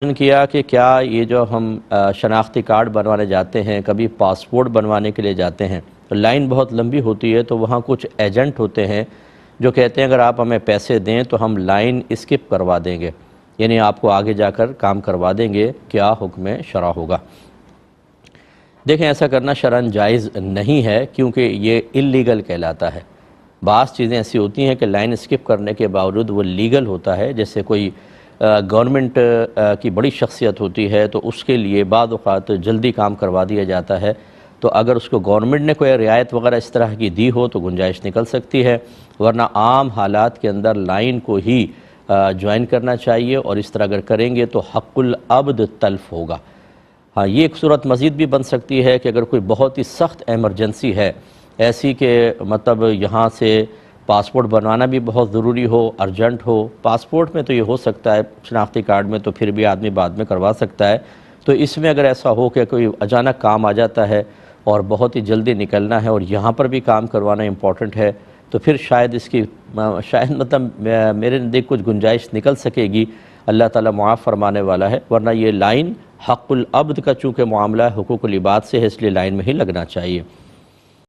کیا کہ کیا یہ جو ہم شناختی کارڈ بنوانے جاتے ہیں، کبھی پاسپورٹ بنوانے کے لیے جاتے ہیں تو لائن بہت لمبی ہوتی ہے، تو وہاں کچھ ایجنٹ ہوتے ہیں جو کہتے ہیں اگر آپ ہمیں پیسے دیں تو ہم لائن اسکپ کروا دیں گے، یعنی آپ کو آگے جا کر کام کروا دیں گے۔ کیا حکم شرع ہوگا؟ دیکھیں، ایسا کرنا شرعاً جائز نہیں ہے، کیونکہ یہ اللیگل کہلاتا ہے۔ بعض چیزیں ایسی ہوتی ہیں کہ لائن اسکپ کرنے کے باوجود وہ لیگل ہوتا ہے، جیسے کوئی گورنمنٹ کی بڑی شخصیت ہوتی ہے تو اس کے لیے بعض اوقات جلدی کام کروا دیا جاتا ہے، تو اگر اس کو گورنمنٹ نے کوئی رعایت وغیرہ اس طرح کی دی ہو تو گنجائش نکل سکتی ہے، ورنہ عام حالات کے اندر لائن کو ہی جوائن کرنا چاہیے، اور اس طرح اگر کریں گے تو حق العبد تلف ہوگا۔ ہاں، یہ ایک صورت مزید بھی بن سکتی ہے کہ اگر کوئی بہت ہی سخت ایمرجنسی ہے، ایسی کہ مطلب یہاں سے پاسپورٹ بنوانا بھی بہت ضروری ہو، ارجنٹ ہو۔ پاسپورٹ میں تو یہ ہو سکتا ہے، شناختی کارڈ میں تو پھر بھی آدمی بعد میں کروا سکتا ہے۔ تو اس میں اگر ایسا ہو کہ کوئی اچانک کام آ جاتا ہے اور بہت ہی جلدی نکلنا ہے اور یہاں پر بھی کام کروانا امپورٹنٹ ہے، تو پھر شاید اس کی مطلب میرے نزدیک کچھ گنجائش نکل سکے گی، اللہ تعالیٰ معاف فرمانے والا ہے، ورنہ یہ لائن حق العبد کا چونکہ معاملہ حقوق العباد سے ہے، اس لیے لائن میں ہی لگنا چاہیے۔